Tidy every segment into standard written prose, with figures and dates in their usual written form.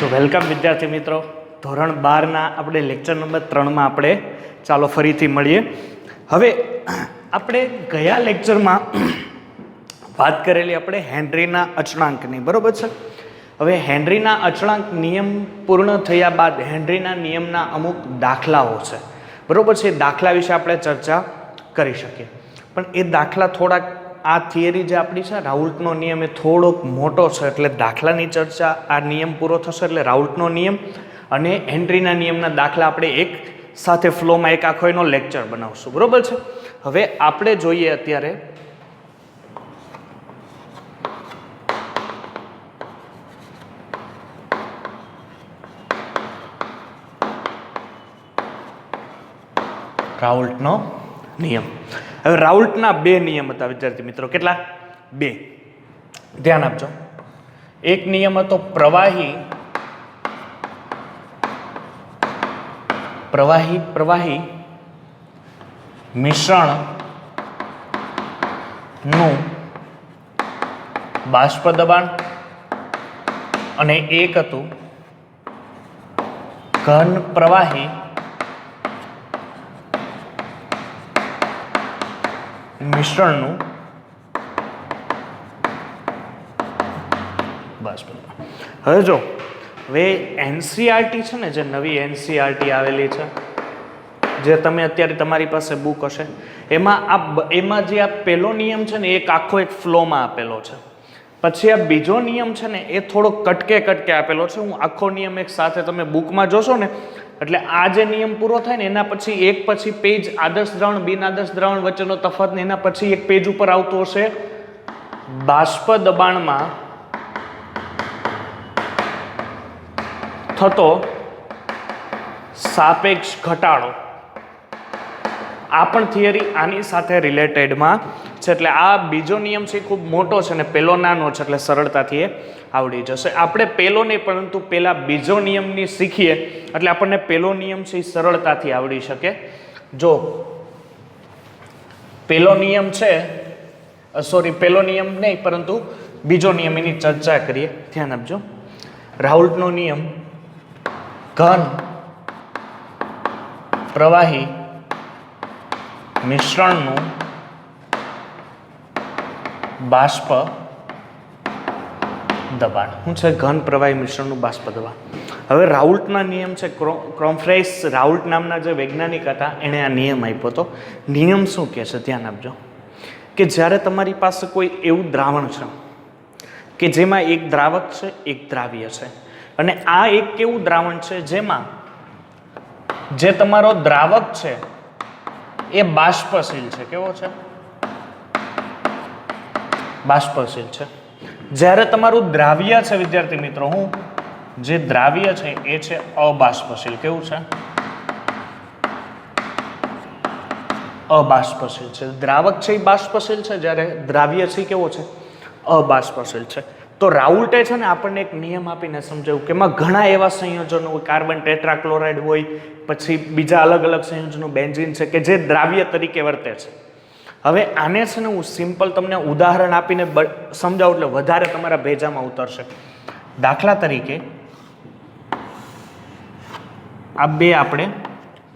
તો વેલકમ વિદ્યાર્થી મિત્રો, ધોરણ 12ના આપણે લેક્ચર નંબર 3માં આપણે ચાલો ફરીથી મળીએ. હવે આપણે ગયા લેક્ચરમાં વાત કરેલી આપણે હેનરીના અચળાંકની, બરોબર છે. હવે હેનરીના અચળાંક નિયમ પૂર્ણ થયા બાદ હેનરીના નિયમના અમુક દાખલાઓ છે, બરોબર છે. દાખલા વિશે આપણે ચર્ચા કરી શકીએ, પણ એ દાખલા થોડાક આ થિયરી જે આપણી છે રાઉલ્ટનો નિયમ એ થોડોક મોટો છે, એટલે દાખલાની ચર્ચા આ નિયમ પૂરો થશે એટલે રાઉલ્ટનો નિયમ અને હેનરીના નિયમના દાખલા આપણે એક સાથે ફ્લોમાં એક આખો એનો લેક્ચર બનાવશું, બરોબર છે. હવે આપણે જોઈએ અત્યારે રાઉલ્ટનો નિયમ. હવે રાઉલ્ટના બે નિયમ હતા વિદ્યાર્થી મિત્રો. કેટલા? બે. ધ્યાન આપજો. એક નિયમ હતો પ્રવાહી મિશ્રણ નું બાષ્પ દબાણ, અને એક હતું ઘન પ્રવાહી મિશ્રણનું બાષ્પ દબાણ. હવે જો હવે એનસીઆરટી છે ને, જે નવી એનસીઆરટી આવેલી છે, જે તમે અત્યારે તમારી પાસે બુક હશે, એમાં જે આ પહેલો નિયમ છે ને એક આખો એક ફ્લોમાં આપેલો છે. પછી આ બીજો નિયમ છે ને એ થોડો કટકે આપેલો છે. હું આખો નિયમ એક સાથે તમે બુકમાં જોશો ને એટલે આ જે નિયમ પૂરો થાય ને એના પછી એક પછી પેજ આદર્શ દ્રાવણ બિન આદર્શ દ્રાવણ વચ્ચેનો તફાવત ને એના પછી એક પેજ ઉપર આવતું હશે બાષ્પ દબાણમાં થતો સાપેક્ષ ઘટાડો. આ પણ થિયરી આની સાથે રિલેટેડમાં છે, એટલે આ બીજો નિયમ છે ખૂબ મોટો છે ને પેલો નાનો છે, એટલે સરળતાથી એ આવડી જશે. આપણે પેલો નહીં પરંતુ પેલા બીજો નિયમની શીખીએ એટલે આપણને પેલો નિયમ છે એ સરળતાથી આવડી શકે. જો પેલો નિયમ છે, પેલો નિયમ નહીં પરંતુ બીજો નિયમ, એની ચર્ચા કરીએ. ધ્યાન આપજો. રાઉલ્ટનો નિયમ ઘન પ્રવાહી મિશ્રણનું બાષ્પ દબાણ. શું છે? ઘન પ્રવાહી મિશ્રણનું બાષ્પ દબાણ. હવે રાઉલ્ટના નિયમ છે, ક્રોમ્ફ્રેસ રાઉલ્ટ નામના જે વૈજ્ઞાનિક હતા એણે આ નિયમ આપ્યો હતો. નિયમ શું કહે છે? ધ્યાન આપજો કે જ્યારે તમારી પાસે કોઈ એવું દ્રાવણ છે કે જેમાં એક દ્રાવક છે એક દ્રાવ્ય છે, અને આ એક કેવું દ્રાવણ છે જેમાં જે તમારો દ્રાવક છે એ બાષ્પશીલ છે. કેવો છે? બાષ્પશીલ છે. જ્યારે તમારું દ્રાવ્ય છે વિદ્યાર્થી મિત્રો, જે દ્રાવ્ય છે એ છે અબાષ્પશીલ. કેવું છે? અબાષ્પશીલ છે. દ્રાવક છે એ બાષ્પશીલ છે, જ્યારે દ્રાવ્ય છે કેવો છે? અબાષ્પશીલ છે. તો રાઉલ્ટે છે ને આપણને એક નિયમ આપીને સમજાવ્યું કે એમાં ઘણા એવા સંયોજનો હોય, કાર્બન ટેટ્રાક્લોરાઇડ હોય, પછી બીજા અલગ અલગ સંયોજનો, બેન્ઝીન છે, કે જે દ્રાવ્ય તરીકે વર્તે છે. હવે આને છે ને હું સિમ્પલ તમને ઉદાહરણ આપીને સમજાવું એટલે વધારે તમારા ભેજામાં ઉતરશે. દાખલા તરીકે આ બે આપણે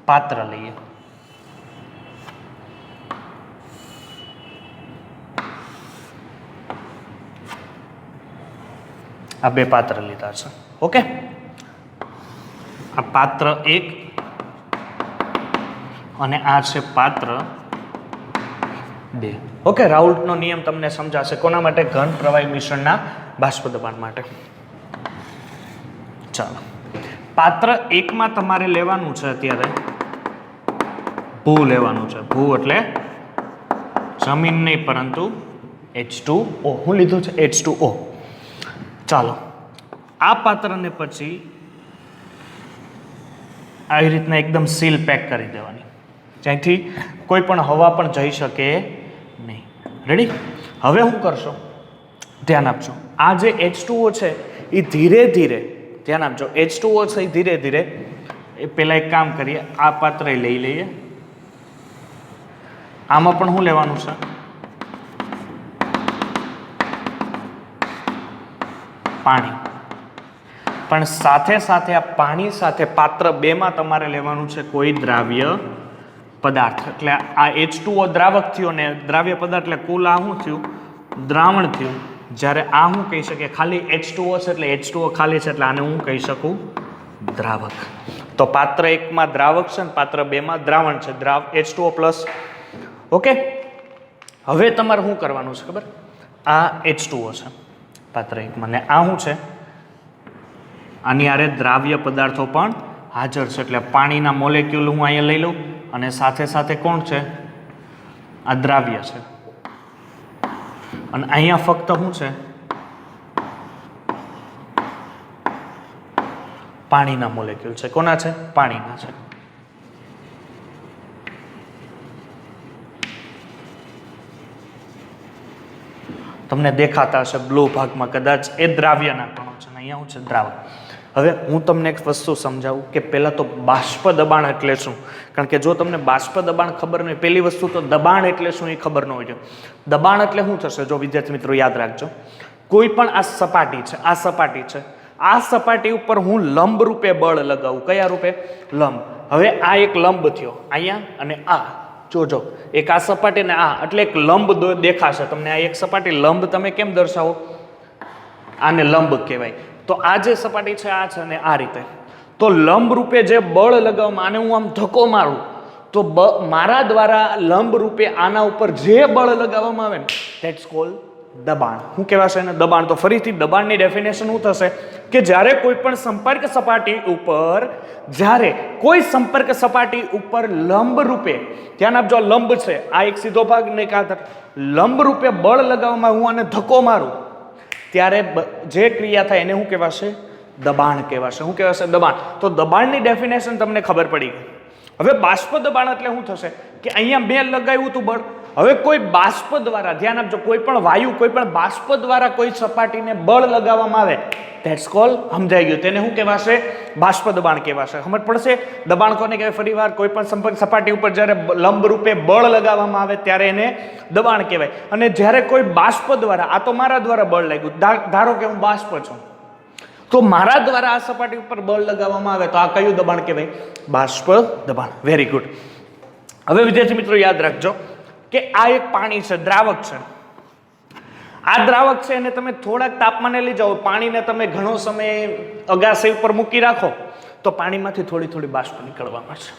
પાત્ર લઈએ. આ બે પાત્ર લીધા છે. ઓકે, આ પાત્ર 1 અને આ છે પાત્ર 2. ઓકે, રાઉલ્ટનો નિયમ તમને સમજાશે. કોના માટે? ઘન પ્રવાહી મિશ્રણના બાષ્પ દબાણ માટે. ચાલો, પાત્ર 1માં તમારે લેવાનું છે અત્યારે ભૂ લેવાનું છે. ભૂ એટલે જમીન નહીં પરંતુ H2O. હું લીધું છે H2O. ચાલો, આ પાત્રને પછી આવી રીતના એકદમ સીલ પેક કરી દેવાની, જ્યાંથી કોઈ પણ હવા પણ જઈ શકે નહીં. રેડી? હવે શું કરશો? ધ્યાન આપજો. આ જે H2O છે એ ધીરે ધીરે, ધ્યાન આપજો, H2O છે એ ધીરે ધીરે, એ પહેલાં એક કામ કરીએ, આ પાત્ર લઈ લઈએ. આમાં પણ શું લેવાનું છે? પાણી. પણ સાથે સાથે આ પાણી સાથે પાત્ર 2 માં તમારે લેવાનું છે કોઈ દ્રાવ્ય પદાર્થ. એટલે આ H2O દ્રાવક થયું અને દ્રાવ્ય પદાર્થ એટલે કુલ આ શું થયું? દ્રાવણ થયું. જ્યારે આ હું કહી શકીએ ખાલી H2O છે એટલે H2O ખાલી છે એટલે આને હું કહી શકું દ્રાવક. તો પાત્ર 1 માં દ્રાવક છે અને પાત્ર 2 માં દ્રાવણ છે, H2O પ્લસ. ઓકે, હવે તમારે શું કરવાનું છે ખબર? આ H2O છે પાત્ર 1 માં, ને આ શું છે? આની આરે દ્રાવ્ય પદાર્થો પણ હાજર છે. એટલે પાણીના મોલેક્યુલ હું અહીંયા લઈ લઉં અને સાથે સાથે કોણ છે? આ દ્રાવ્ય છે. અને અહીંયા ફક્ત શું છે? પાણીના મોલેક્યુલ છે. કોના છે? પાણીના છે. તમને દેખાતા હશે બ્લુ ભાગમાં કદાચ એ દ્રાવ્યના કણો છે અને અહીંયા શું છે? દ્રાવક. હવે હું તમને એક વસ્તુ સમજાવું કે પહેલાં તો બાષ્પ દબાણ એટલે શું? કારણ કે જો તમને બાષ્પ દબાણ ખબર નહીં, પહેલી વસ્તુ તો દબાણ એટલે શું એ ખબર ન હોય. દબાણ એટલે શું થશે? જો વિદ્યાર્થી મિત્રો યાદ રાખજો, કોઈ પણ આ સપાટી છે, આ સપાટી છે, આ સપાટી ઉપર હું લંબ રૂપે બળ લગાવું. કયા રૂપે? લંબ. હવે આ એક લંબ થયો અહીંયા અને આ જોજો, એક આ સપાટી ને આ, એટલે એક લંબ દેખાશે તમને. આ એક સપાટી લંબ તમે કેમ દર્શાવો? આને લંબ કહેવાય. તો આ જે સપાટી છે આ છે અને આ રીતે. તો લંબ રૂપે જે બળ લગાવવામાં, આને હું આમ ધક્કો મારું તો મારા દ્વારા લંબ રૂપે આના ઉપર જે બળ લગાવવામાં આવે ને ધેટ્સ કોલ્ડ દબાણ. શું કહેવાશે એને? દબાણ. તો ફરીથી દબાણની ડેફિનેશન શું થશે કે જ્યારે કોઈ પણ સંપર્ક સપાટી ઉપર, જ્યારે કોઈ સંપર્ક સપાટી ઉપર લંબ રૂપે, ધ્યાન આપજો લંબ છે, આ એક સીધો ભાગ ને કાતર, લંબ રૂપે બળ લગાવવામાં હું આને ધક્કો મારું ત્યારે જે ક્રિયા થાય એને શું કહેવાશે? દબાણ કહેવાશે. શું કહેવાશે? દબાણ. તો દબાણની ડેફિનેશન તમને ખબર પડી ગઈ. હવે બાષ્પ દબાણ એટલે શું થશે કે અહીંયા મેં લગાવ્યું હતું બળ, હવે કોઈ બાષ્પ દ્વારા, ધ્યાન આપજો, કોઈ પણ વાયુ, કોઈ પણ બાષ્પ દ્વારા કોઈ સપાટીને બળ લગાવવામાં આવે ધેટ્સ કોલ્ડ, સમજાઈ ગયું, તેને શું કહેવાશે? બાષ્પ દબાણ કહેવાશે. સમજ પડશે? દબાણ કોને કહેવાય? ફરી વાર, કોઈ પણ સંપર્ક સપાટી ઉપર જ્યારે લંબ રૂપે બળ લગાવવામાં આવે ત્યારે એને દબાણ કહેવાય. અને જ્યારે કોઈ બાષ્પ દ્વારા, આ તો મારા દ્વારા બળ લાગ્યું, ધારો કે હું બાષ્પ છું, તો મારા દ્વારા આ સપાટી ઉપર બળ લગાવવામાં આવે તો આ કયું દબાણ કહેવાય? બાષ્પ દબાણ. Very good. હવે વિદ્યાર્થી મિત્રો યાદ રાખજો કે આ એક પાણી છે, દ્રાવક છે. આ દ્રાવક છે એને તમે થોડાક તાપમાને લઈ જાઓ, પાણીને તમે ઘણો સમય અગાસી ઉપર મૂકી રાખો તો પાણીમાંથી થોડી થોડી બાષ્પ નીકળવા મળશે.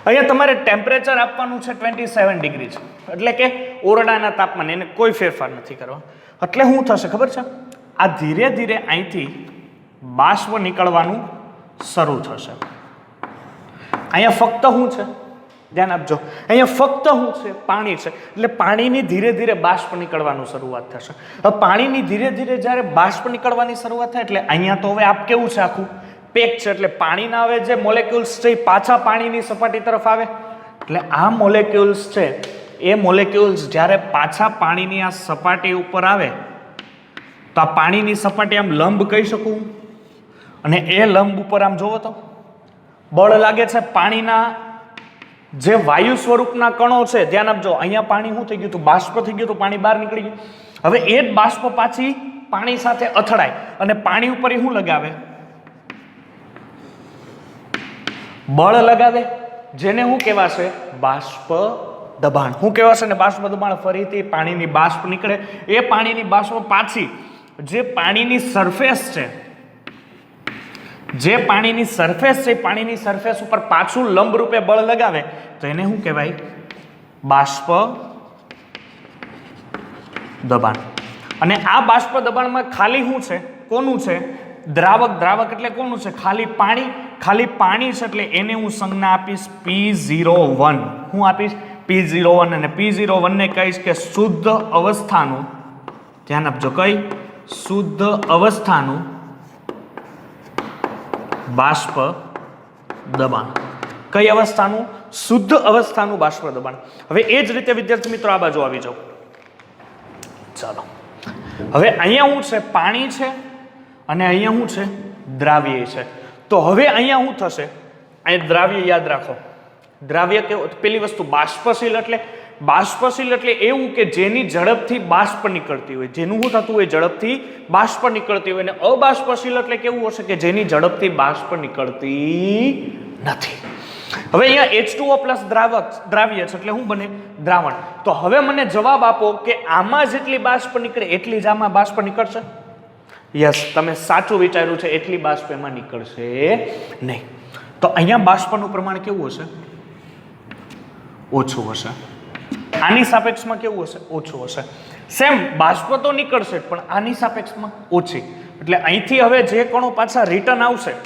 અહીંયા તમારે ટેમ્પરેચર આપવાનું છે 27 ડિગ્રી છે, એટલે કે ઓરડાના તાપમાને, એને કોઈ ફેરફાર નથી કરવા. એટલે શું થશે ખબર છે? આ ધીરે ધીરે અહીંથી બાષ્પ નીકળવાનું શરૂ થશે. અહીંયા ફક્ત શું છે? ધ્યાન આપજો, અહીંયા ફક્ત શું છે? પાણી છે. એટલે પાણીની ધીરે ધીરે બાષ્પ નીકળવાનું શરૂઆત થશે. હવે પાણીની ધીરે ધીરે જ્યારે બાષ્પ નીકળવાની શરૂઆત થાય એટલે અહીંયા તો હવે આપ કેવું છે? આખું પેક છે. એટલે પાણીના હવે જે મોલેક્યુલ્સ છે એ પાછા પાણીની સપાટી તરફ આવે. એટલે આ મોલેક્યુલ્સ છે એ મોલેક્યુલ્સ જ્યારે પાછા પાણીની આ સપાટી ઉપર આવે તો આ પાણીની સપાટી આમ લંબ કહી શકું, અને એ લંબ ઉપર આમ જોવો તો બળ લાગે છે. પાણીના જે વાયુ સ્વરૂપના કણો છે, ધ્યાન આપજો, અહીંયા પાણી શું થઈ ગયું હતું? બાષ્પ થઈ ગયું હતું, પાણી બહાર નીકળી ગયું. હવે એ જ બાષ્પ પાછી પાણી સાથે અથડાય અને પાણી ઉપર એ શું લગાવે? બળ લગાવે, જેને શું કહેવાશે? બાષ્પ દબાણ. શું કહેવાશે ને? બાષ્પ દબાણ. ફરીથી પાણીની બાષ્પ નીકળે, એ પાણીની બાષ્પ પાછી જે પાણીની સરફેસ છે, જે પાણીની સરફેસ છે, પાણીની સરફેસ ઉપર પાછું લંબ રૂપે બળ લગાવે તો એને શું કહેવાય? બાષ્પ દબાણ. અને આ બાષ્પ દબાણમાં ખાલી શું છે? કોનું છે? દ્રાવક. દ્રાવક એટલે કોનું છે? ખાલી પાણી. ખાલી પાણી છે એટલે એને હું સંજ્ઞા આપીશ P01. હું આપીશ P01 અને P01 ને કહીશ કે શુદ્ધ અવસ્થાનું, ધ્યાન આપજો, કઈ? શુદ્ધ અવસ્થાનું બાષ્પ દબાણ. કઈ અવસ્થાનું? શુદ્ધ અવસ્થાનું બાષ્પ દબાણ. હવે એ જ રીતે વિદ્યાર્થી મિત્રો આ બાજુ આવી જાઓ. ચાલો, હવે અહીંયા શું છે? પાણી છે અને અહીંયા શું છે? દ્રાવ્ય છે. તો હવે અહીંયા શું થશે? અહીંયા દ્રાવ્ય યાદ રાખો. દ્રાવ્ય કેવું? પેલી વસ્તુ બાષ્પશીલ એટલે બાષ્પશીલ એટલે એવું કે જેની ઝડપથી બાષ્પ નીકળતી હોય, જેનું શું થતું હોય, ઝડપથી બાષ્પ નીકળતી હોય. અને અબાષ્પશીલ એટલે કેવું હશે કે જેની ઝડપથી બાષ્પ નીકળતી નથી. હવે અહીંયા H2O પ્લસ દ્રાવ્ય છે એટલે શું બને? દ્રાવણ. તો હવે મને જવાબ આપો કે આમાં જેટલી બાષ્પ નીકળે એટલી જ આમાં બાષ્પ નીકળશે? યસ, તમે સાચું વિચાર્યું છે, એટલી બાષ્પ એમાં નીકળશે નહીં. તો અહીંયા બાષ્પનું પ્રમાણ કેવું હશે? ઓછું હશે. આની સાપેક્ષમાં કેવું હશે? ઓછું હશે. સેમ બાષ્પ તો નીકળશે પણ આની સાપેક્ષમાં ઓછી. એટલે અહીંથી હવે જે કણો પાછા રિટર્ન આવશે,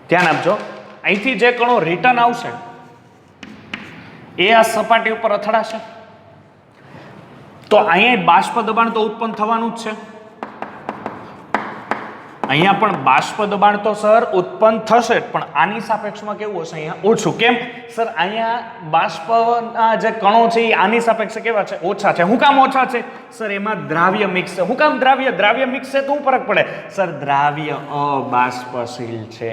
ધ્યાન આપજો, અહીંથી જે કણો રિટર્ન આવશે એ આ સપાટી ઉપર અથડાશે. તો અહીંયા બાષ્પ દબાણ તો ઉત્પન્ન થવાનું જ છે. અહીંયા પણ બાષ્પ દબાણ તો સર ઉત્પન્ન થશે જ, પણ આની સાપેક્ષમાં કેવું હશે? અહીંયા ઓછું. કેમ સર? અહીંયા બાષ્પના જે કણો છે એ આની સાપેક્ષે કેવા છે? ઓછા છે. શું કામ ઓછા છે? સર એમાં દ્રાવ્ય મિક્સ છે. શું કામ દ્રાવ્ય મિક્સ છે તો શું ફરક પડે? સર દ્રાવ્ય અબાષ્પશીલ છે,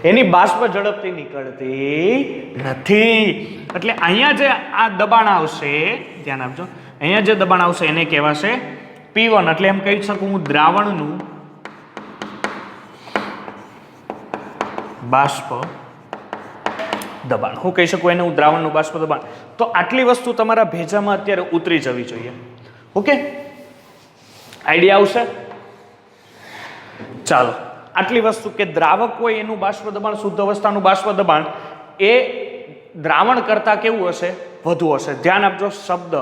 એની બાષ્પ ઝડપથી નીકળતી નથી. એટલે અહીંયા જે આ દબાણ આવશે, ધ્યાન આપજો, અહીંયા જે દબાણ આવશે એને કહેવાશે P1. એટલે એમ કહી શકું હું દ્રાવણનું બાષ્પ દબાણ. હું કહી શકું એને, હું દ્રાવણનું બાષ્પ દબાણ. તો આટલી વસ્તુ તમારા ભેજામાં અત્યારે ઉતરી જવી જોઈએ. ઓકે, આઈડિયા આવશે? ચાલો, આટલી વસ્તુ કે દ્રાવક હોય એનું બાષ્પ દબાણ, શુદ્ધ અવસ્થાનું બાષ્પ દબાણ એ દ્રાવણ કરતા કેવું હશે? વધુ હશે. ધ્યાન આપજો, શબ્દ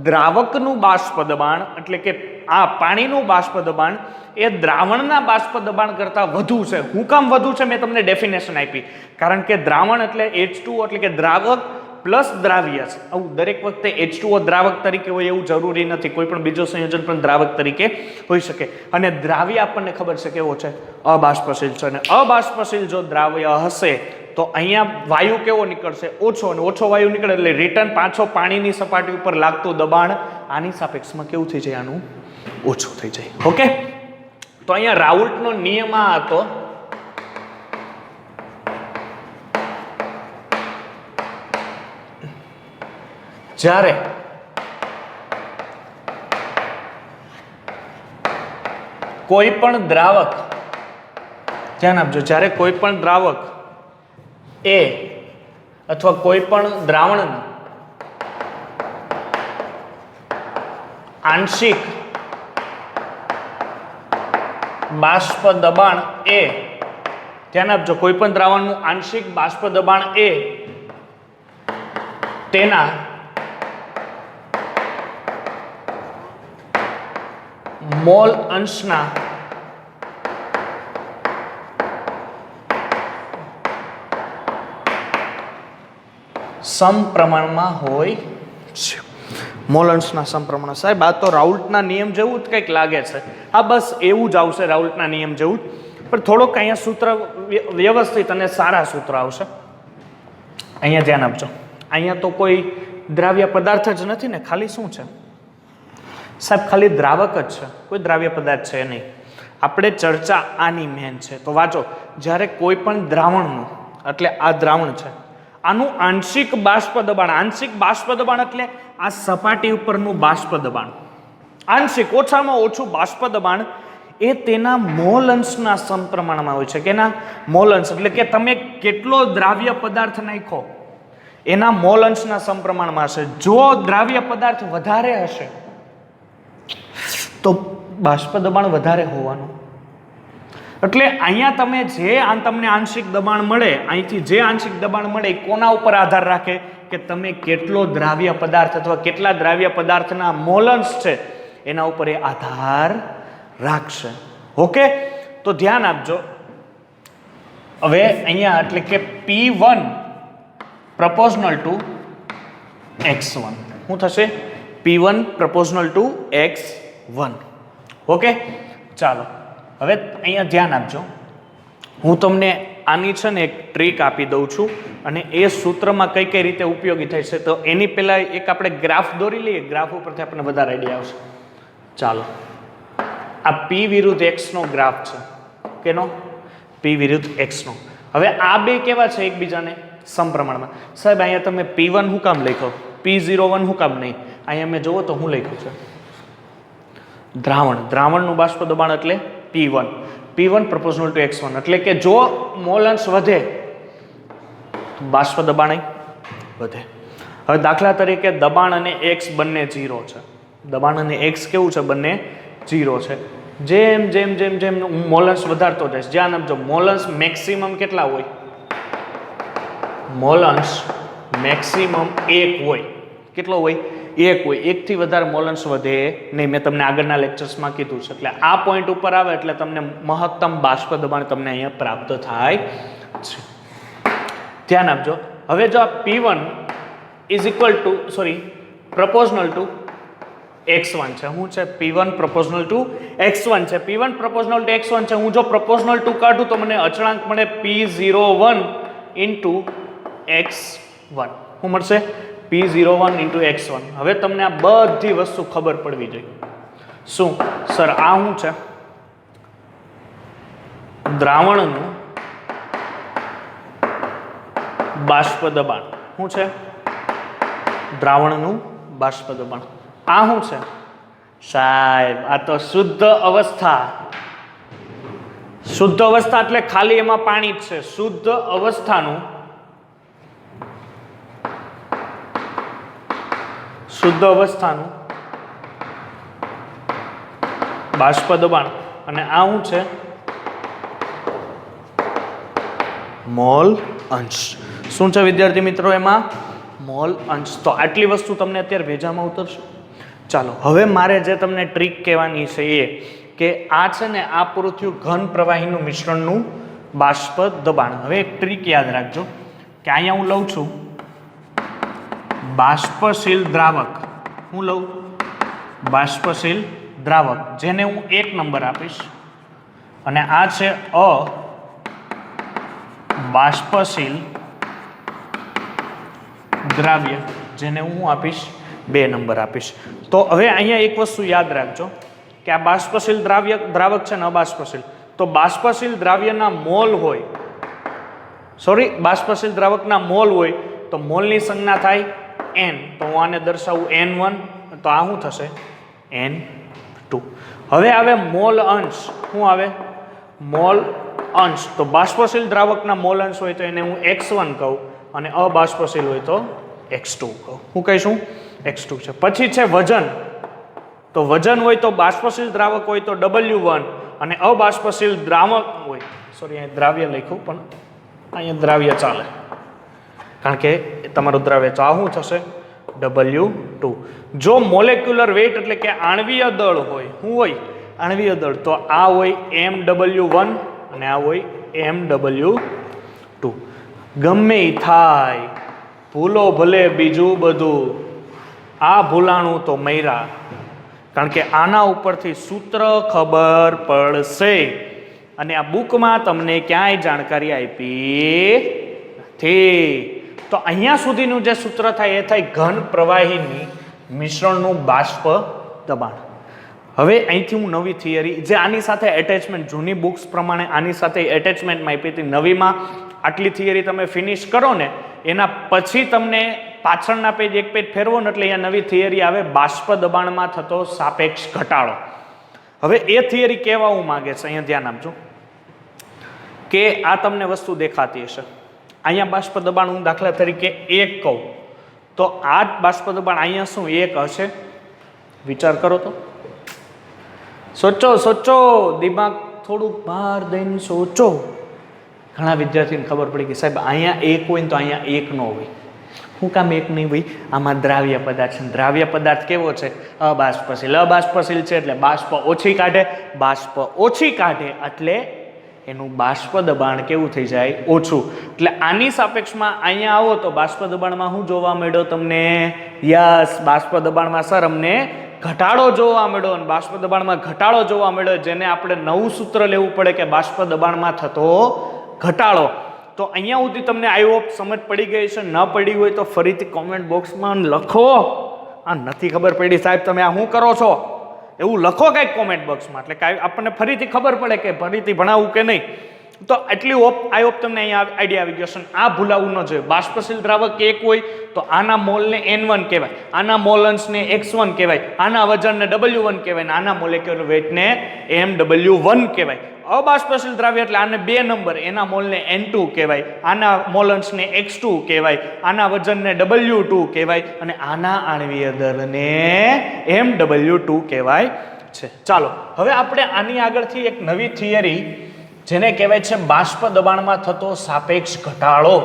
દ્રાવકનું બાષ્પ દબાણ એટલે કે આ પાણીનું બાષ્પ દબાણ એ દ્રાવણના બાષ્પ દબાણ કરતા વધુ છે. હું કામ વધુ છે મેં તમને ડેફિનેશન આપી. કારણ કે દ્રાવણ એટલે H2O એટલે કે દ્રાવક પ્લસ દ્રાવ્ય છે. આવું દરેક વખતે H2O દ્રાવક તરીકે હોય એવું જરૂરી નથી. કોઈ પણ બીજો સંયોજન પણ દ્રાવક તરીકે હોઈ શકે. અને દ્રાવ્ય આપણને ખબર છે કેવો છે? અબાષ્પશીલ છે. અને અબાષ્પશીલ જો દ્રાવ્ય હશે તો અહીંયા વાયુ કેવો નીકળશે? ઓછો. અને ઓછો વાયુ નીકળે એટલે રિટર્ન પાછો પાણીની સપાટી ઉપર લાગતું દબાણ આની સાપેક્ષમાં કેવું થઈ જાય? આનું ઓછું થઈ જાય. ઓકે, તો અહીંયા રાઉલ્ટનો નિયમ આ હતો. જ્યારે કોઈ પણ દ્રાવક, ધ્યાન આપજો, જ્યારે કોઈ પણ દ્રાવક એ અથવા કોઈ પણ દ્રાવણનું આંશિક બાષ્પ દબાણ એ, ધ્યાન આપજો, કોઈ પણ દ્રાવણનું આંશિક બાષ્પ દબાણ એ તેના મોલ અંશના સમપ્રમાણમાં હોય છે. મોલ અંશના સમપ્રમાણ. સાહેબ આ તો રાઉલ્ટના નિયમ જેવું જ કંઈક લાગે છે. હા, બસ એવું જ આવશે, રાઉલ્ટના નિયમ જેવું જ, પણ થોડોક અહીંયા સૂત્ર વ્યવસ્થિત અને સારા સૂત્ર આવશે. અહીંયા ધ્યાન આપજો, અહીંયા તો કોઈ દ્રાવ્ય પદાર્થ જ નથી ને, ખાલી શું છે સાહેબ? ખાલી દ્રાવક જ છે, કોઈ દ્રાવ્ય પદાર્થ છે નહીં. આપણે ચર્ચા આની મેન છે. તો વાંચો, જ્યારે કોઈ પણ દ્રાવણનું, એટલે આ દ્રાવણ છે, આનું આંશિક બાષ્પ દબાણ, આંશિક બાષ્પ દબાણ એટલે આ સપાટી ઉપરનું બાષ્પ દબાણ, આંશિક ઓછામાં ઓછું બાષ્પ દબાણ એ તેના મોલ અંશના સમપ્રમાણમાં હોય છે. કેના મોલ અંશ? એટલે કે તમે કેટલો દ્રાવ્ય પદાર્થ નાખો એના મોલ અંશના સમપ્રમાણમાં હશે. જો દ્રાવ્ય પદાર્થ વધારે હશે તો બાષ્પ દબાણ વધારે હોવાનું. એટલે અહીંયા તમે જે તમને આંશિક દબાણ મળે, અહીંથી જે આંશિક દબાણ મળે એ કોના ઉપર આધાર રાખે? કે તમે કેટલો દ્રાવ્ય પદાર્થ અથવા કેટલા દ્રાવ્ય પદાર્થના મોલ અંશ છે એના ઉપર એ આધાર રાખશે. ઓકે, તો ધ્યાન આપજો. હવે અહીંયા એટલે કે P1 proportional to x1 શું થશે? P1 proportional to x1. Okay, ચાલો હવે અહીંયા ધ્યાન આપજો. હું તમને આની છે ને એક ટ્રીક આપી દઉં છું અને એ સૂત્રમાં કઈ કઈ રીતે ઉપયોગી થાય છે. તો એની પહેલા એક આપણે ગ્રાફ દોરી લઈએ, ગ્રાફ ઉપરથી આપણને વધારે આઈડિયા આવશે. ચાલો, આ P વિરુદ્ધ x નો ગ્રાફ છે. કેનો? P વિરુદ્ધ x નો. હવે આ બે કેવા છે? એકબીજાને સમપ્રમાણમાં. સાહેબ અહીંયા તમે P1 શું કામ લખો? P01 શું કામ નહીં? અહીંયા મેં જુઓ તો હું લખ્યું છે દ્રાવણ. દ્રાવણનું બાષ્પ દબાણ એટલે P1. P1 proportional to x1 એટલે કે જો મોલ અંશ વધે બાષ્પ દબાણ વધે. હવે દાખલા તરીકે દબાણ અને x બંને 0 છે. દબાણ અને x કેવું છે? બંને 0 છે. જેમ જેમ જેમ જેમ મોલ અંશ વધારતો જઈશ, જ્યાં સમજો મોલ અંશ મેક્સિમમ કેટલા હોય? મોલ અંશ મેક્સિમમ 1 હોય. કેટલો હોય? 1 હોય. 1 થી વધારે મોલ અંશ વધે નહીં. મેં તમને આગળના લેક્ચર્સમાં કીધું છે. એટલે આ પોઈન્ટ ઉપર આવે એટલે તમને મહત્તમ બાષ્પ દબાણ તમને અહીંયા પ્રાપ્ત થાય છે. ધ્યાન આપજો. હવે જો આ P1 is equal to proportional to x1 છે. શું છે? P1 proportional to x1 છે. P1 proportional to x1 છે. હું જો proportional to કાઢું તો મને અચળાંક મળે P01 into x1. શું મળશે? P01 into x1. હવે તમને આ બધી વસ્તુ ખબર પડવી જોઈએ. શું સર આ શું છે? દ્રાવણનું બાષ્પ દબાણ. શું છે? દ્રાવણનું બાષ્પ દબાણ. આ શું છે સાહેબ? આ તો શુદ્ધ અવસ્થા. શુદ્ધ અવસ્થા એટલે ખાલી એમાં પાણી જ છે. શુદ્ધ અવસ્થાનું બાષ્પ દબાણ. અને આ શું છે? મોલ અંશ. શું છે વિદ્યાર્થી મિત્રો? એમાં મોલ અંશ. તો આટલી વસ્તુ તમને અત્યારે ભેજામાં ઉતરશે. ચાલો હવે મારે જે તમને ટ્રીક કહેવાની છે એ કે આ છે ને આ પૂરું થયું ઘન પ્રવાહીનું મિશ્રણનું બાષ્પ દબાણ. હવે એક ટ્રીક યાદ રાખજો કે અહીંયા હું લઉં છું બાષ્પશીલ દ્રાવક. હું લઉં બાષ્પશીલ દ્રાવક જેને હું 1 નંબર આપીશ અને આ છે બાષ્પશીલ દ્રાવ્ય જેને હું આપીશ 2 નંબર આપીશ. તો હવે અહીંયા એક વસ્તુ યાદ રાખજો કે આ બાષ્પશીલ દ્રાવક છે ને અબાષ્પશીલ. તો બાષ્પશીલ દ્રાવ્યના મોલ હોય બાષ્પશીલ દ્રાવકના મોલ હોય તો મોલની સંજ્ઞા થાય n. તો હું આને દર્શાવું n1. તો આ શું થશે? n2. હવે આવે મોલ અંશ. શું આવે? મોલ અંશ. તો બાષ્પશીલ દ્રાવકના મોલ અંશ હોય તો એને હું x1 કહું અને અબાષ્પશીલ હોય તો x2 કહું. શું કહીશું? x2 છે. પછી છે વજન. તો વજન હોય તો બાષ્પશીલ દ્રાવક હોય તો W1 અને અબાષ્પશીલ દ્રાવક હોય અહીંયા દ્રાવ્ય લખ્યું પણ અહીંયા દ્રાવ્ય ચાલે કારણ કે તમારું દ્રાવ્ય. તો આ શું થશે? W2. જો મોલેક્યુલર વેઇટ એટલે કે આણ્વીય દળ હોય, શું હોય? આણ્વીય દળ. તો આ હોય MW1 અને આ હોય MW2. ગમે થાય ભૂલો ભલે બીજું બધું, આ ભૂલાણું તો મૈરા. કારણ કે આના ઉપરથી સૂત્ર ખબર પડશે અને આ બુકમાં તમને ક્યાંય જાણકારી આપી નથી. તો અહીંયા સુધીનું જે સૂત્ર થાય એ થાય ઘન પ્રવાહીની મિશ્રણનું બાષ્પ દબાણ. હવે અહીંથી હું નવી થિયરી જે આની સાથે એટેચમેન્ટ જૂની બુક્સ પ્રમાણે આની સાથે એટેચમેન્ટમાં આપી હતી, નવીમાં આટલી થિયરી તમે ફિનિશ કરો ને એના પછી તમને પાછળના પેજ એક પેજ ફેરવો ને એટલે અહીંયા નવી થિયરી આવે બાષ્પ દબાણમાં થતો સાપેક્ષ ઘટાડો. હવે એ થિયરી કહેવા હું માંગે છે અહીંયા ધ્યાન આપજો કે આ તમને વસ્તુ દેખાતી હશે. અહીંયા બાષ્પ દબાણ હું દાખલા તરીકે 1 કહું તો આ જ બાષ્પ દબાણ અહીંયા શું 1 હશે? વિચાર કરો તો. સોચો દિમાગ થોડુંક બહાર દઈને સોચો. ઘણા વિદ્યાર્થીને ખબર પડી કે સાહેબ અહીંયા 1 હોય ને તો અહીંયા 1 ન હોય. શું કામ 1 નહીં હોય? આમાં દ્રાવ્ય પદાર્થ છે. દ્રાવ્ય પદાર્થ કેવો છે? અબાષ્પશીલ. અબાષ્પશીલ છે એટલે બાષ્પ ઓછી કાઢે. બાષ્પ ઓછી કાઢે એટલે એનું બાષ્પ દબાણ કેવું થઈ જાય? ઓછું. એટલે આની સાપેક્ષમાં અહીંયા આવો તો બાષ્પ દબાણમાં શું જોવા મળ્યો તમને? યસ, બાષ્પ દબાણમાં સર અમને ઘટાડો જોવા મળ્યો. અને બાષ્પ દબાણમાં ઘટાડો જોવા મળ્યો જેને આપણે નવું સૂત્ર લેવું પડે કે બાષ્પ દબાણમાં થતો ઘટાડો. તો અહીંયા સુધી તમને આઈ હોપ સમજ પડી ગઈ છે. ન પડી હોય તો ફરીથી કોમેન્ટ બોક્સમાં લખો. આ નથી ખબર પડી સાહેબ તમે આ શું કરો છો એવું લખો કંઈક કોમેન્ટ બોક્સમાં એટલે કાંઈ આપણને ફરીથી ખબર પડે કે ફરીથી ભણાવવું કે નહીં. તો એટલી આઈ હોપ તમને અહીંયા આઈડિયા આવી ગયો છે. આ ભૂલાવું ન જોઈએ. બાષ્પશીલ દ્રાવક એક હોય તો આના મોલને N1 કહેવાય, આના મોલન્સને X1 કહેવાય, આના વજનને W1 કહેવાય, અને આના મોલેક્યુલર વેઇટને MW1 કહેવાય. અબાષ્પશીલ દ્રાવ્ય એટલે આને 2 નંબર, એના મોલને N2 કહેવાય, આના મોલન્સને X2 કહેવાય, આના વજનને W2 કહેવાય, અને આના આણ્વીય દળને MW2 કહેવાય છે. ચાલો હવે આપણે આની આગળથી એક નવી થિયરી જેને કહેવાય છે બાષ્પ દબાણમાં થતો સાપેક્ષ ઘટાડો.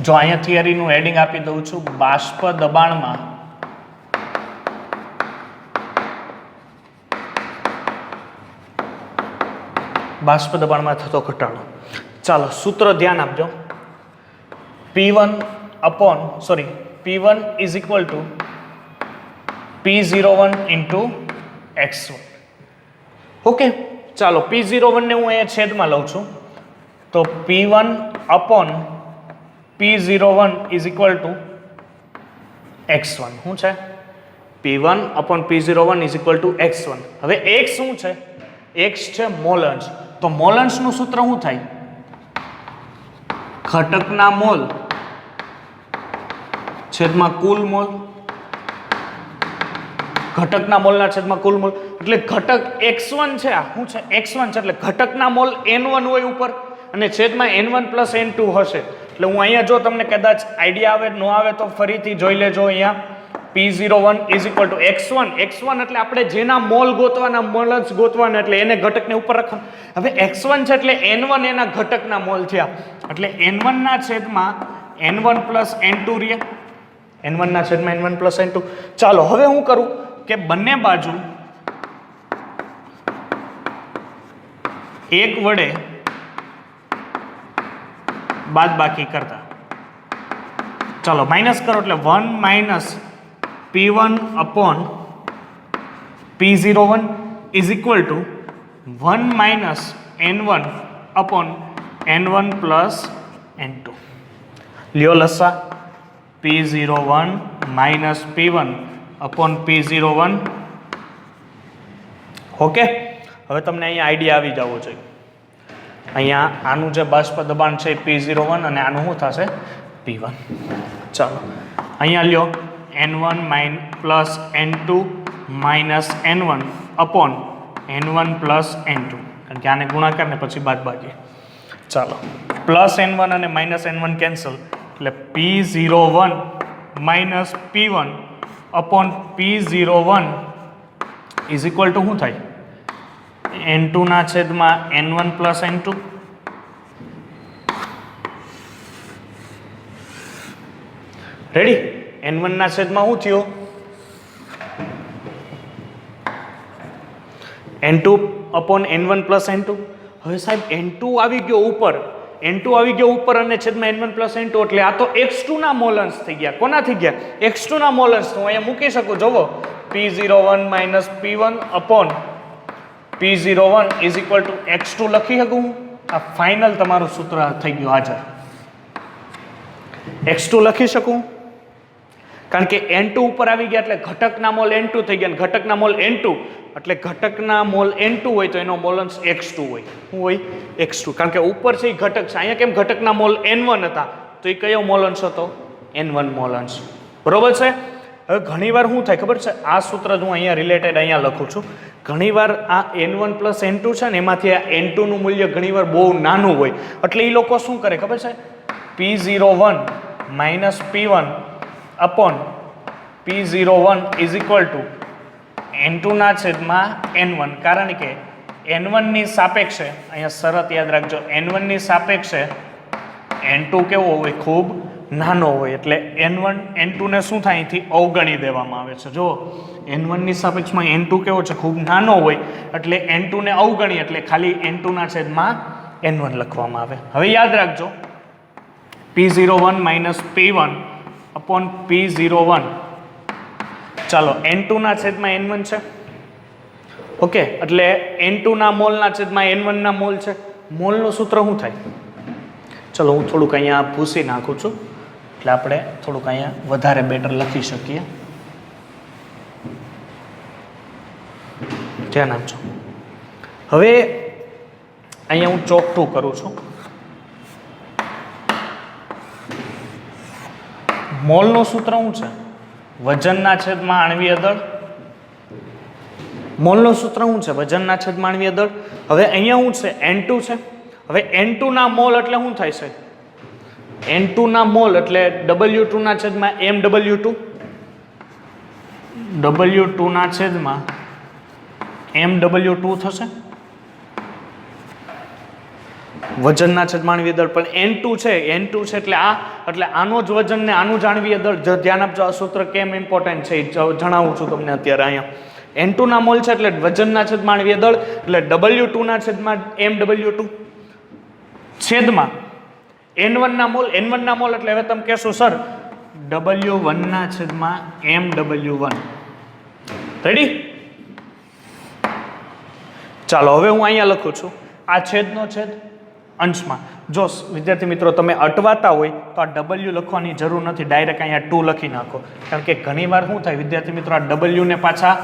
જો અહીંયા થિયરીનું હેડિંગ આપી દઉં છું, બાષ્પ દબાણમાં થતો ઘટાડો. ચાલો સૂત્ર ધ્યાન આપજો. P1 is equal to P01 into X1. Okay, ચાલો P01 ને હું અહીંયા છેદમાં લઉં છું, તો P1 upon P01 is equal to X1. શું છે? P1 upon P01 is equal to X1. હવે X શું છે? X છે મોલન્સ. તો મોલન્સનું સૂત્ર શું થાય? ઘટકના મોલ છેદમાં કુલ મોલ. ઘટકના મોલના છેદમાં કુલ મોલ એટલે ઘટક X1 છે. આ શું છે? X1 છે એટલે ઘટકના મોલ N1 હોય ઉપર અને છેદમાં N1 plus N2 હશે. એટલે હું અહીંયા જો તમને કદાચ આઈડિયા આવે ન આવે તો ફરીથી જોઈ લેજો. અહીંયા P01 is equal to X1. X1 એટલે આપણે જેના મોલ ગોતવાના, મોલન્સ ગોતવાના, એટલે એને ઘટકને ઉપર રાખવાનું. હવે X1 છે એટલે N1 એના ઘટકના મોલ થયા, એટલે N1 ના છેદમાં N1 plus N2 રહ્યા. N1 ના છેદમાં N1 plus N2. ચાલો હવે હું કરું કે બંને બાજુ 1 વડે બાદબાકી કરતા. ચાલો માઇનસ કરો એટલે 1 minus P1 upon P01 is equal to 1 minus N1 upon N1 plus N2. લ્યો લસા. P01 minus P1 upon P01. Okay, હવે તમને અહીંયા આઈડિયા આવી જવો જોઈએ. અહીંયા આનું જે બાષ્પ દબાણ છે P01 અને આનું શું થશે? P1. ચાલો અહીંયા લ્યો N1 plus N2 minus N1 upon N1 plus N2, કારણ કે આને ગુણાકાર ને પછી બાદબાકી. ચાલો પ્લસ N1 અને માઇનસ N1 કેન્સલ એટલે P01 minus P1 upon P01 is equal to શું થાય? N2 ના છેદમાં N1 plus N2. Ready? N1 ના છેદમાં શું થયું? N2 upon N1 plus N2. હવે સાહેબ N2 આવી ગયો ઉપર, અને છેદમાં N1 plus N2 એટલે આ તો X2 ના મોલન્સ થઈ ગયા. કોના થઈ ગયા? X2 ના મોલન્સ. તો અહીંયા મૂકી શકું. જોવો P01 minus P1 upon P01 is equal to X2 લખી શકું. આ ફાઇનલ તમારું સૂત્ર થઈ ગયું હાજર. X2 લખી શકું કારણ કે N2 ઉપર આવી ગયા એટલે ઘટકના મોલ N2 થઈ ગયા. ઘટકના મોલ N2 એટલે ઘટકના મોલ N2 હોય તો એનો મોલન્સ X2 હોય. શું હોય? X2. કારણ કે ઉપર છે એ ઘટક છે. અહીંયા કેમ ઘટકના મોલ N1 હતા તો એ કયો મોલન્સ હતો? N1 મોલન્સ. બરોબર છે? હવે ઘણીવાર શું થાય ખબર છે? આ સૂત્ર હું અહીંયા રિલેટેડ અહીંયા લખું છું. ઘણીવાર આ N1 plus N2 છે ને એમાંથી આ N2 નું મૂલ્ય ઘણીવાર બહુ નાનું હોય એટલે એ લોકો શું કરે ખબર છે? P01 minus P1 upon P01 is equal to N2 ના છેદમાં N1, કારણ કે N1 ની સાપેક્ષે, અહીંયા શરત યાદ રાખજો, N1 ની સાપેક્ષે N2 કેવો હોય? ખૂબ નાનો હોય. એટલે N1 N2 ને શું થાય? અહીંથી અવગણી દેવામાં આવે છે. જો N1 ની સાપેક્ષમાં N2 કેવો છે? ખૂબ નાનો હોય એટલે N2 ને અવગણી એટલે ખાલી N2 ના છેદમાં N1 લખવામાં આવે. હવે યાદ રાખજો P01 minus P1 upon P01. ચાલો N2 ના છેદમાં N1 છે. ઓકે, એટલે N2 ના મોલના છેદમાં N1 ના મોલ છે. મોલનું સૂત્ર શું થાય? ચલો હું થોડુંક અહીંયા ભૂસી નાખું છું એટલે આપણે થોડુંક અહીંયા વધારે બેટર લખી શકીએ. ધ્યાન આપજો. હવે અહીંયા હું ચોકઠું કરું છું. મોલનું સૂત્ર શું છે? વજનના છેદમાં આણ્વીય દળ. મોલનું સૂત્ર શું છે? વજનના છેદમાં આણ્વીય દળ. હવે અહીંયા શું છે? N2 છે. હવે N2 ના મોલ એટલે શું થાય છે? N2 ના મોલ એટલે W2 ના છેદમાં MW2. W2 ના છેદમાં MW2 થશે. વજનના છેદમાં આણ્વીય દળ. પણ N2 છે એટલે આનો જ વજન ને આનું જ આણ્વીય દળ. ધ્યાન આપજો, આ સૂત્ર કેમ ઇમ્પોર્ટન્ટ છે જણાવું છું તમને અત્યારે. અહીંયા N2 ના મોલ છે એટલે વજનના છેદમાં આણ્વીય દળ એટલે W2 ના છેદમાં MW2 છેદમાં N1 ના મોલ. N1 ના મોલ એટલે હવે તમે કહેશો સર W1 ના છેદમાં MW1. રેડી? ચાલો હવે હું અહીંયા લખું છું આ છેદનો છેદ અંશમાં. જો વિદ્યાર્થી મિત્રો તમે અટવાતા હોય તો આ W લખવાની જરૂર નથી, ડાયરેક્ટ અહીંયા 2 લખી નાખો. કારણ કે ઘણીવાર શું થાય વિદ્યાર્થી મિત્રો, આ W ને પાછા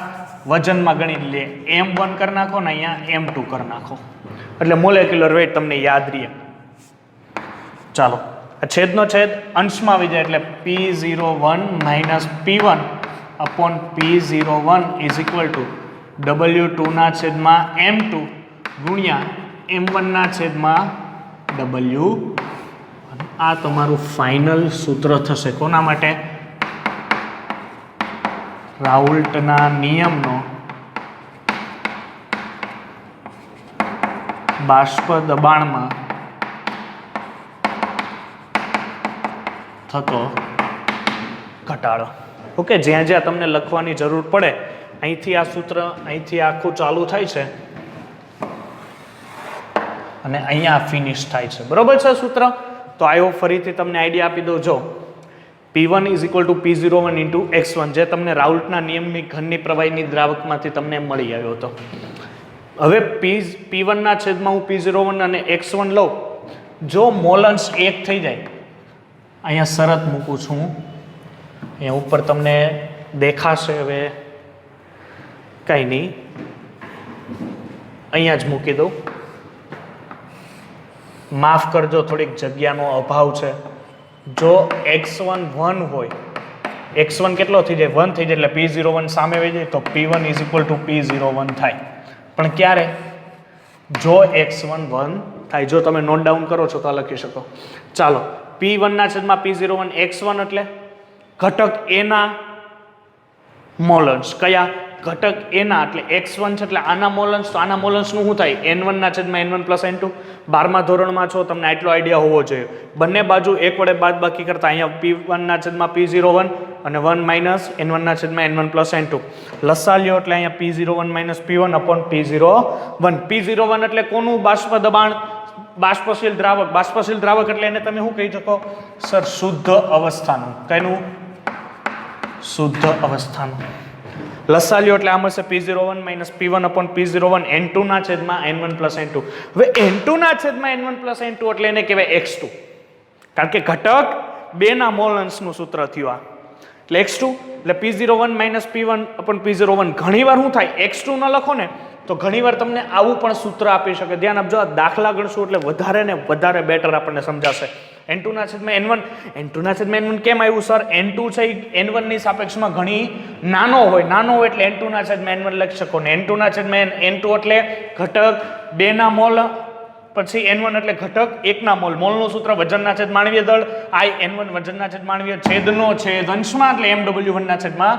વજનમાં ગણી લે. M1 કરી નાખો ને અહીંયા M2 કરી નાખો એટલે મોલેક્યુલર વેઇટ તમને યાદ રહે. ચાલો આ છેદનો છેદ અંશમાં આવી જાય એટલે P01 minus P1 upon P01 is equal to W2 ના છેદમાં M2 ગુણ્યા M1 ના છેદમાં W. આ તમારું ફાઇનલ સૂત્ર થશે. કોના માટે? રાઉલ્ટના નિયમનો બાષ્પ દબાણમાં થતો ઘટાડો. ઓકે, જ્યાં જ્યાં તમને લખવાની જરૂર પડે અહીંથી આ સૂત્ર, અહીંથી આખું ચાલુ થાય છે અને અહીંયા ફિનિશ થાય છે. બરોબર છે સૂત્ર? તો આયો ફરીથી તમને આઈડિયા આપી દઉં. જો P1 is equal to P01 into X1 જે તમને રાઉલ્ટના નિયમની ઘનની પ્રવાહીની દ્રાવકમાંથી તમને મળી આવ્યો હતો. હવે P1 ના છેદમાં હું P01 અને X1 લઉં. જો મોલન્સ 1 થઈ જાય, અહીંયા શરત મૂકું છું, અહીંયા ઉપર તમને દેખાશે. હવે કંઈ નહીં, અહીંયા જ મૂકી દઉં. માફ કરજો, થોડીક જગ્યાનો અભાવ છે. જો X1 1 હોય, X1 કેટલો થઈ જાય? 1 થઈ જાય એટલે P01 સામે આવી જાય તો P1 is equal to P01 થાય. પણ ક્યારે? જો X1 1 થાય. જો તમે નોટ ડાઉન કરો છો તો લખી શકો. ચાલો P1 ના છેદમાં P01 X1 એટલે ઘટક A ના મોલન્સ. કયા? ઘટક A ના એટલે X1 છે એટલે આના મોલન્સ. તો આના મોલન્સનું શું થાય? N1 ના છેદમાં N1 પ્લસ N2. 12મા ધોરણમાં છો, તમને આટલો આઈડિયા હોવો જોઈએ. બંને બાજુ એક વડે બાદ બાકી કરતા અહીંયા P1 ના છેદમાં P01 અને 1 માઇનસ N1 ના છેદમાં N1 પ્લસ N2 લસા લ્યો એટલે અહીંયા P01 minus P1 upon P01. P01 એટલે કોનું બાષ્પ દબાણ? બાષ્પશીલ દ્રાવક. બાષ્પશીલ દ્રાવક એટલે એને તમે શું કહી શકો સર? શુદ્ધ અવસ્થાનું. કઈનું? શુદ્ધ અવસ્થાનું. લસા લ્યો એટલે આમ હશે P01 minus P1 upon P01 N2 ના છેદમાં N1 પ્લસ N2. હવે N2 ના છેદમાં N1 પ્લસ N2 એટલે એને કહેવાય X2. કારણ કે ઘટક 2 ના મોલન્સનું સૂત્ર થયું આ. એટલે X2 એટલે P01 minus P1 upon P01. ઘણીવાર શું થાય? X2 ન લખો ને તો ઘણીવાર તમને આવું પણ સૂત્ર આપી શકે. ધ્યાન આપજો, આ દાખલા ગણશું એટલે વધારે ને વધારે બેટર આપણને સમજાશે. N2 ના છેદમાં N1. N2 ના છેદમાં N1 કેમ આવ્યું સર? N2 છે N1 ની સાપેક્ષમાં ઘણી નાનો હોય. નાનો હોય એટલે N2 ના છેદમાં N1 લખી શકો ને. N2 ના છેદમાં N2 એટલે ઘટક 2 ના મોલ, પછી N1 એટલે ઘટક 1 ના મોલ. મોલનું સૂત્ર વજનના છેદમાં આણ્વીય દળ. I N1 વજનના છેદમાં આણ્વીય, છેદનો છેદ અંશમાં એટલે MW1 ના છેદમાં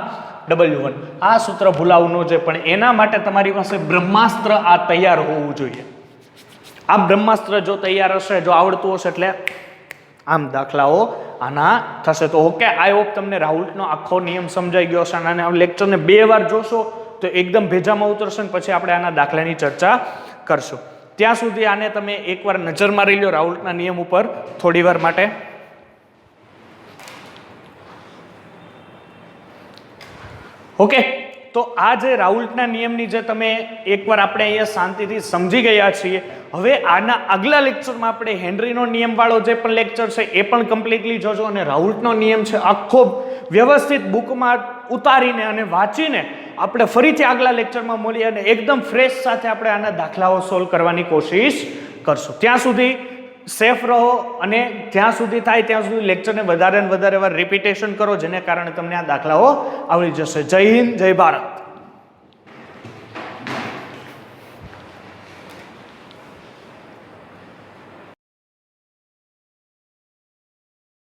W1. આ સૂત્ર ભૂલાવું ન જોઈએ, પણ એના માટે તમારી પાસે બ્રહ્માસ્ત્ર આ તૈયાર હોવું જોઈએ. આ બ્રહ્માસ્ત્ર જો તૈયાર હશે, જો આવડતું હશે એટલે આમ દાખલાઓ આના થશે. તો ઓકે, આઈ હોપ તમને રાઉલ્ટનો આખો નિયમ સમજાઈ ગયો હશે. અને આ લેક્ચરને 2 વાર જોશો તો એકદમ ભેજામાં ઉતરશે ને પછી આપણે આના દાખલાની ચર્ચા કરશું. ત્યાં સુધી આને તમે એકવાર નજર મારી લો રાઉલ્ટના નિયમ ઉપર થોડી વાર માટે. ઓકે, તો આ જે રાઉલ્ટના નિયમની જે તમે એકવાર આપણે અહીંયા શાંતિથી સમજી ગયા છીએ, હવે આના આગલા લેક્ચરમાં આપણે હેનરીનો નિયમવાળો જે પણ લેક્ચર છે એ પણ કમ્પ્લીટલી જોજો, અને રાઉલ્ટનો નિયમ છે આખો વ્યવસ્થિત બુકમાં ઉતારીને અને વાંચીને આપણે ફરીથી આગલા લેક્ચરમાં મળીએ અને એકદમ ફ્રેશ સાથે આપણે આના દાખલાઓ સોલ્વ કરવાની કોશિશ કરશું. ત્યાં સુધી સેફ રહો, અને જ્યાં સુધી થાય ત્યાં સુધી લેક્ચરને વધારે ને વધારે વાર રિપીટેશન કરો, જેને કારણે તમને આ દાખલાઓ આવડી જશે. જય હિન્દ, જય ભારત.